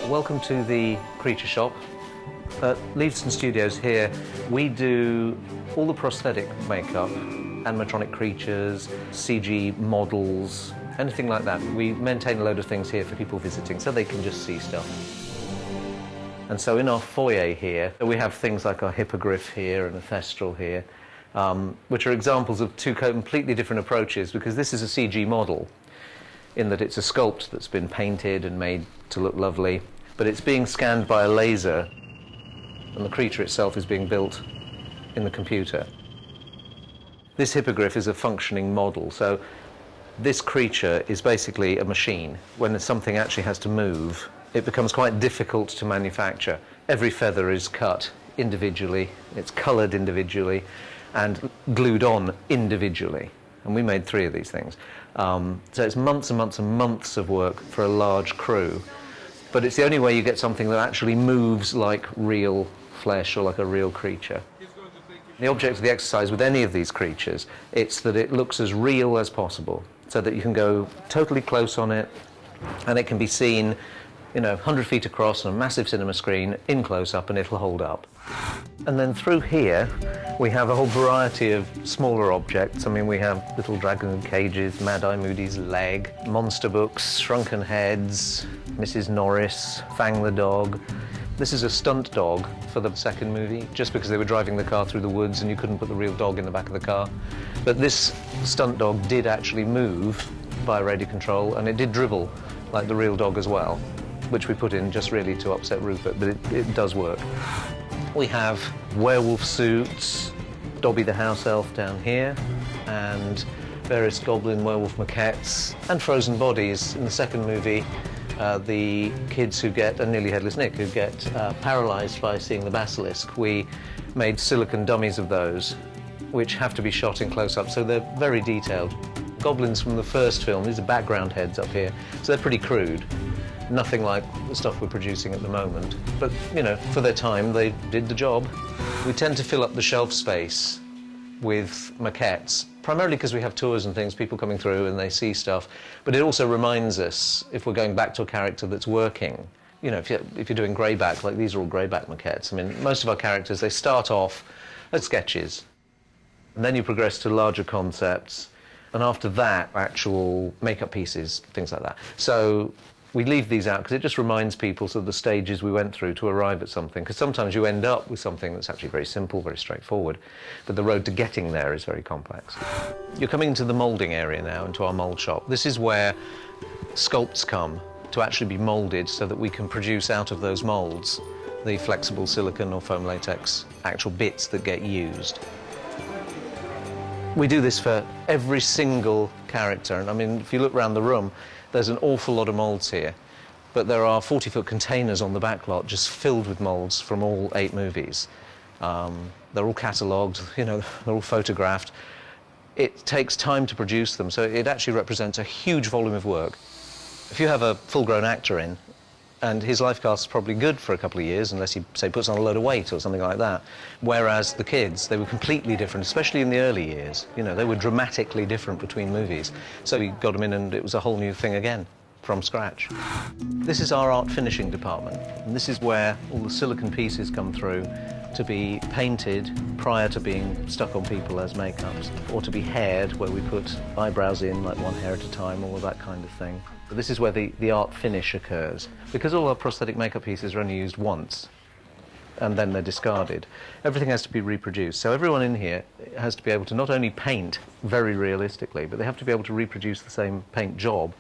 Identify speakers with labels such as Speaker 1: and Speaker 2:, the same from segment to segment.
Speaker 1: Welcome to the Creature Shop. At Leavesden Studios here, we do all the prosthetic makeup, animatronic creatures, CG models, anything like that. We maintain a load of things here for people visiting so they can just see stuff. And so in our foyer here, we have things like our hippogriff here and a thestral here, which are examples of two completely different approaches, because this is a CG model in that it's a sculpt that's been painted and made to look lovely, but it's being scanned by a laser and the creature itself is being built in the computer. This hippogriff is a functioning model, so this creature is basically a machine. When something actually has to move, it becomes quite difficult to manufacture. Every feather is cut individually, it's coloured individually, and glued on individually. And we made 3 of these things. So it's months and months and months of work for a large crew. But it's the only way you get something that actually moves like real flesh or like a real creature. The object of the exercise with any of these creatures, it's that it looks as real as possible, so that you can go totally close on it, and it can be seen, 100 feet across on a massive cinema screen, in close-up, and it'll hold up. And then through here, we have a whole variety of smaller objects. I mean, we have little dragon cages, Mad Eye Moody's leg, monster books, shrunken heads, Mrs. Norris, Fang the dog. This is a stunt dog for the second movie, just because they were driving the car through the woods and you couldn't put the real dog in the back of the car. But this stunt dog did actually move by radio control, and it did dribble like the real dog as well, which we put in just really to upset Rupert, but it does work. We have werewolf suits, Dobby the house elf down here, and various goblin werewolf maquettes, and frozen bodies. In the second movie, the kids who get, and nearly headless Nick, who get paralysed by seeing the basilisk, we made silicone dummies of those, which have to be shot in close-up, so they're very detailed. Goblins from the first film, these are background heads up here, so they're pretty crude. Nothing like the stuff we're producing at the moment. But, for their time, they did the job. We tend to fill up the shelf space with maquettes, primarily because we have tours and things, people coming through and they see stuff. But it also reminds us, if we're going back to a character that's working, if you're doing greyback, like these are all greyback maquettes. I mean, most of our characters, they start off as sketches, and then you progress to larger concepts, and after that, actual makeup pieces, things like that. So we leave these out because it just reminds people of the stages we went through to arrive at something, because sometimes you end up with something that's actually very simple, very straightforward, but the road to getting there is very complex. You're coming into the moulding area now, into our mould shop. This is where sculpts come to actually be moulded so that we can produce out of those moulds the flexible silicone or foam latex actual bits that get used. We do this for every single character, and I mean, if you look around the room, there's an awful lot of moulds here, but there are 40-foot containers on the back lot just filled with moulds from all 8 movies. They're all catalogued, they're all photographed. It takes time to produce them, so it actually represents a huge volume of work. If you have a full-grown actor in, and his life cast's probably good for a couple of years, unless he, say, puts on a load of weight or something like that. Whereas the kids, they were completely different, especially in the early years. They were dramatically different between movies. So we got them in and it was a whole new thing again, from scratch. This is our art finishing department, and this is where all the silicone pieces come through to be painted prior to being stuck on people as makeups, or to be haired, where we put eyebrows in, like 1 hair at a time, all of that kind of thing. But this is where the art finish occurs. Because all our prosthetic makeup pieces are only used once, and then they're discarded, everything has to be reproduced. So everyone in here has to be able to not only paint very realistically, but they have to be able to reproduce the same paint job,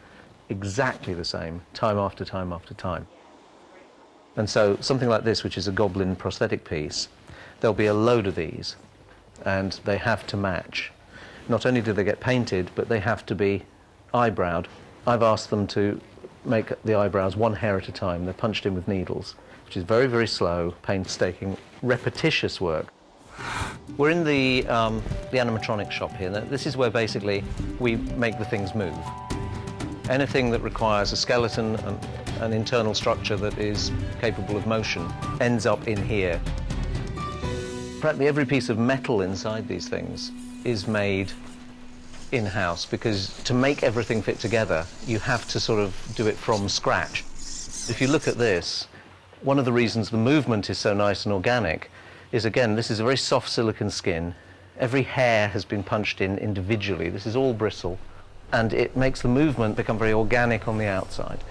Speaker 1: exactly the same, time after time after time. And so something like this, which is a goblin prosthetic piece, there'll be a load of these, and they have to match. Not only do they get painted, but they have to be eyebrowed. I've asked them to make the eyebrows 1 hair at a time. They're punched in with needles, which is very, very slow, painstaking, repetitious work. We're in the animatronic shop here. This is where basically we make the things move. Anything that requires a skeleton and an internal structure that is capable of motion ends up in here. Practically every piece of metal inside these things is made in-house, because to make everything fit together, you have to sort of do it from scratch. If you look at this, one of the reasons the movement is so nice and organic is, again, this is a very soft silicon skin. Every hair has been punched in individually. This is all bristle. And it makes the movement become very organic on the outside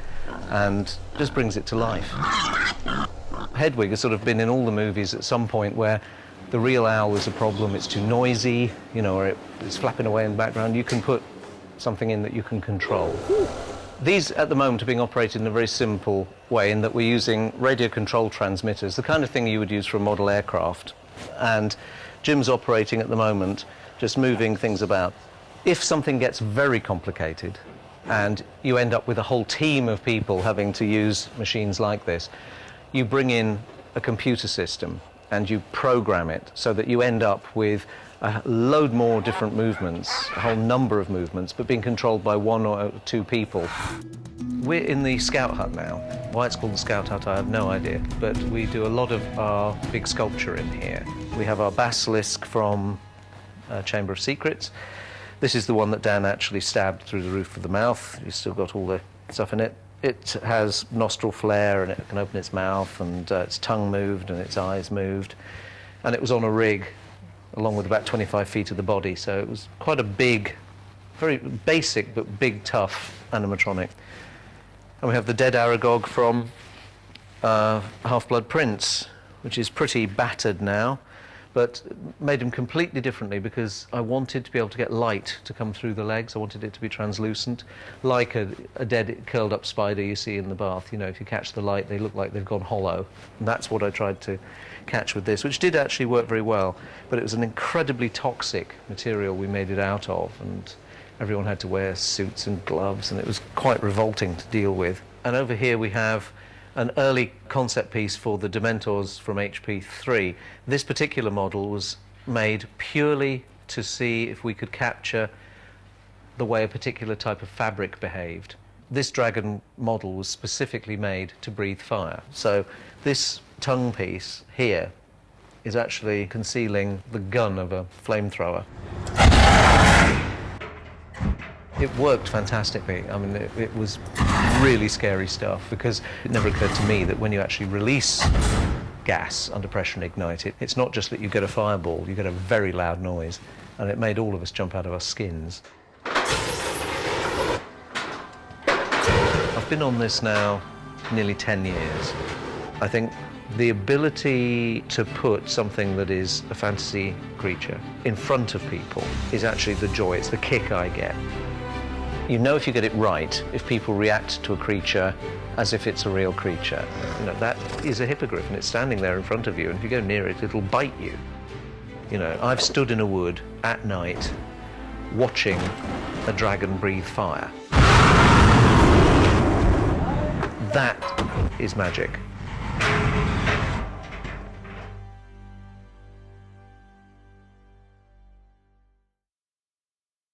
Speaker 1: and just brings it to life. Hedwig has sort of been in all the movies at some point where the real owl is a problem, it's too noisy, you know, or it's flapping away in the background. You can put something in that you can control. These, at the moment, are being operated in a very simple way in that we're using radio control transmitters, the kind of thing you would use for a model aircraft. And Jim's operating at the moment, just moving things about. If something gets very complicated and you end up with a whole team of people having to use machines like this, you bring in a computer system and you program it so that you end up with a load more different movements, a whole number of movements, but being controlled by one or two people. We're in the Scout Hut now. Why it's called the Scout Hut, I have no idea, but we do a lot of our big sculpture in here. We have our basilisk from Chamber of Secrets. This is the one that Dan actually stabbed through the roof of the mouth. You've still got all the stuff in it. It has nostril flare and it can open its mouth and its tongue moved and its eyes moved. And it was on a rig along with about 25 feet of the body, so it was quite a big, very basic but big, tough animatronic. And we have the dead Aragog from Half-Blood Prince, which is pretty battered now, but made him completely differently because I wanted to be able to get light to come through the legs. I wanted it to be translucent, like a dead curled-up spider you see in the bath. You know, if you catch the light, they look like they've gone hollow. And that's what I tried to catch with this, which did actually work very well, but it was an incredibly toxic material we made it out of, and everyone had to wear suits and gloves, and it was quite revolting to deal with. And over here we have an early concept piece for the Dementors from HP3. This particular model was made purely to see if we could capture the way a particular type of fabric behaved. This dragon model was specifically made to breathe fire. So this tongue piece here is actually concealing the gun of a flamethrower. It worked fantastically. I mean, it was really scary stuff because it never occurred to me that when you actually release gas under pressure and ignite it, it's not just that you get a fireball, you get a very loud noise, and it made all of us jump out of our skins. I've been on this now nearly 10 years. I think the ability to put something that is a fantasy creature in front of people is actually the joy, it's the kick I get. You know if you get it right, if people react to a creature as if it's a real creature. You know, that is a hippogriff and it's standing there in front of you, and if you go near it, it'll bite you. You know, I've stood in a wood at night watching a dragon breathe fire. That is magic.